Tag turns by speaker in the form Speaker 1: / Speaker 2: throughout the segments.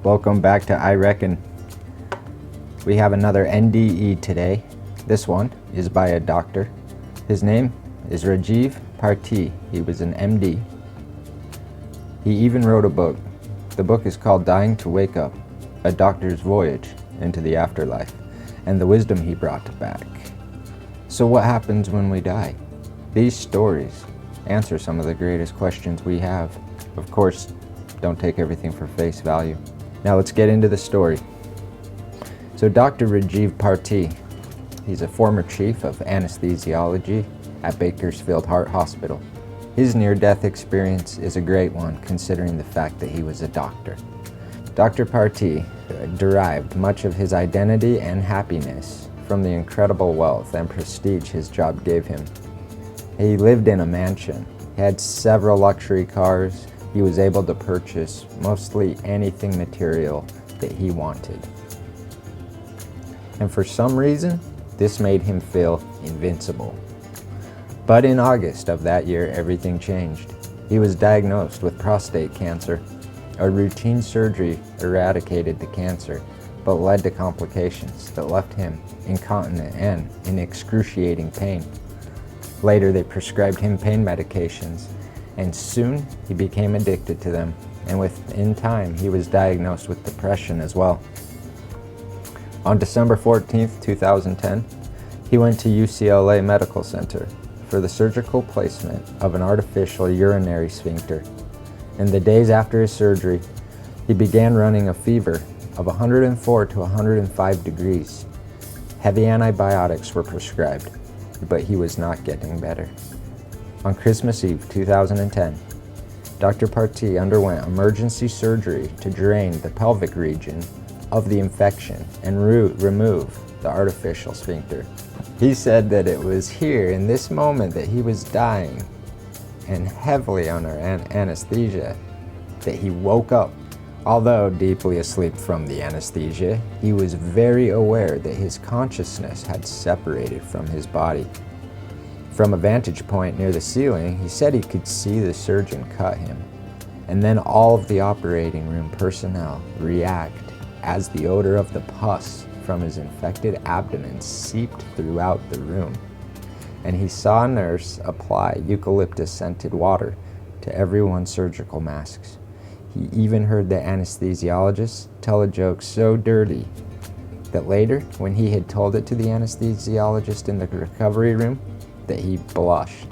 Speaker 1: Welcome back to I Reckon. We have another NDE today. This one is by a doctor. His name is Rajiv Parthi. He was an MD. He even wrote a book. The book is called Dying to Wake Up, A Doctor's Voyage into the Afterlife, and the wisdom he brought back. So what happens when we die? These stories answer some of the greatest questions we have. Of course, don't take everything for face value. Now let's get into the story. So Dr. Rajiv Parthi, he's a former chief of anesthesiology at Bakersfield Heart Hospital. His near-death experience is a great one considering the fact that he was a doctor. Dr. Parthi derived much of his identity and happiness from the incredible wealth and prestige his job gave him. He lived in a mansion. He had several luxury cars. He was able to purchase mostly anything material that he wanted. And for some reason, this made him feel invincible. But in August of that year, everything changed. He was diagnosed with prostate cancer. A routine surgery eradicated the cancer, but led to complications that left him incontinent and in excruciating pain. Later, they prescribed him pain medications, and soon he became addicted to them, and within time he was diagnosed with depression as well. On December 14th, 2010, he went to UCLA Medical Center for the surgical placement of an artificial urinary sphincter. In the days after his surgery, he began running a fever of 104 to 105 degrees. Heavy antibiotics were prescribed, but he was not getting better. On Christmas Eve 2010, Dr. Parthi underwent emergency surgery to drain the pelvic region of the infection and remove the artificial sphincter. He said that it was here in this moment that he was dying and heavily under anesthesia that he woke up. Although deeply asleep from the anesthesia, he was very aware that his consciousness had separated from his body. From a vantage point near the ceiling, he said he could see the surgeon cut him, and then all of the operating room personnel react as the odor of the pus from his infected abdomen seeped throughout the room. And he saw a nurse apply eucalyptus-scented water to everyone's surgical masks. He even heard the anesthesiologist tell a joke so dirty that later, when he had told it to the anesthesiologist in the recovery room, that he blushed.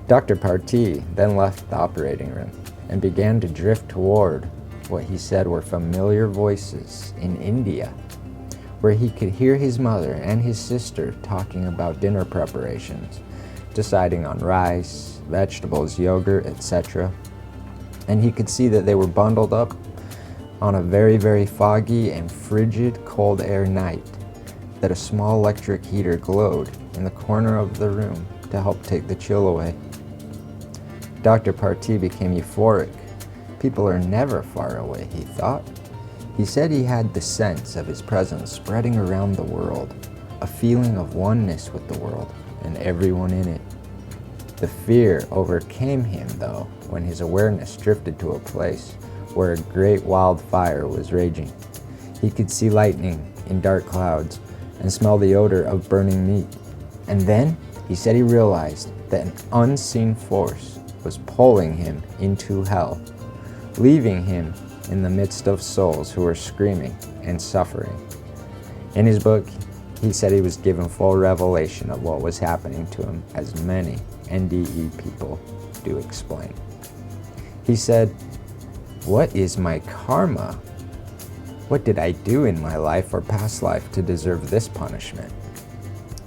Speaker 1: Dr. Parthi then left the operating room and began to drift toward what he said were familiar voices in India, where he could hear his mother and his sister talking about dinner preparations, deciding on rice, vegetables, yogurt, etc. And he could see that they were bundled up on a very, very foggy and frigid cold air night, that a small electric heater glowed in the corner of the room to help take the chill away. Dr. Parthi became euphoric. People are never far away, he thought. He said he had the sense of his presence spreading around the world, a feeling of oneness with the world and everyone in it. The fear overcame him, though, when his awareness drifted to a place where a great wildfire was raging. He could see lightning in dark clouds and smell the odor of burning meat. And then he said he realized that an unseen force was pulling him into hell, leaving him in the midst of souls who were screaming and suffering. In his book, he said he was given full revelation of what was happening to him, as many NDE people do explain. He said, "What is my karma? What did I do in my life or past life to deserve this punishment?"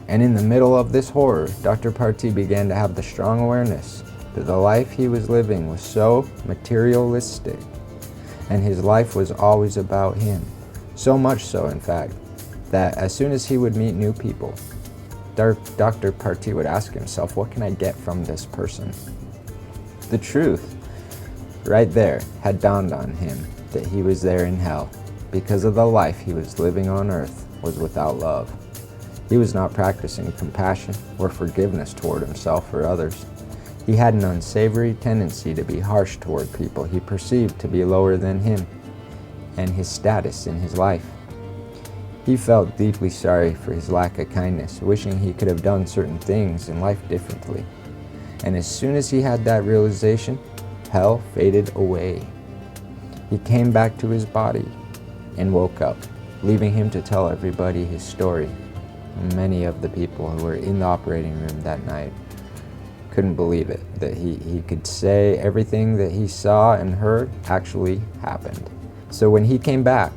Speaker 1: And in the middle of this horror, Dr. Parthi began to have the strong awareness that the life he was living was so materialistic, and his life was always about him. So much so, in fact, that as soon as he would meet new people, Dr. Parthi would ask himself, what can I get from this person? The truth, right there, had dawned on him that he was there in hell, because of the life he was living on earth was without love. He was not practicing compassion or forgiveness toward himself or others. He had an unsavory tendency to be harsh toward people he perceived to be lower than him. and his status in his life. He felt deeply sorry for his lack of kindness, wishing he could have done certain things in life differently. And as soon as he had that realization, hell faded away. He came back to his body and woke up, leaving him to tell everybody his story. Many of the people who were in the operating room that night couldn't believe it, that he could say everything that he saw and heard actually happened. So when he came back,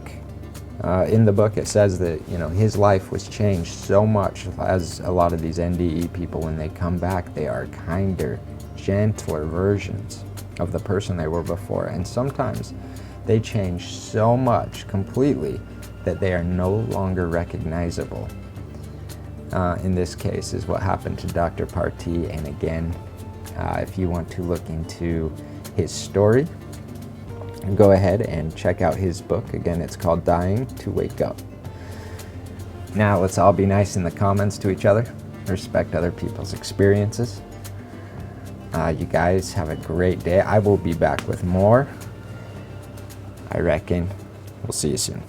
Speaker 1: in the book it says that his life was changed so much, as a lot of these NDE people, when they come back, they are kinder, gentler versions of the person they were before. And sometimes they change so much completely that they are no longer recognizable. In this case is what happened to Dr. Parti. And again, if you want to look into his story, go ahead and check out his book. Again, it's called Dying to Wake Up. Now let's all be nice in the comments to each other, respect other people's experiences. You guys have a great day. I will be back with more. I reckon we'll see you soon.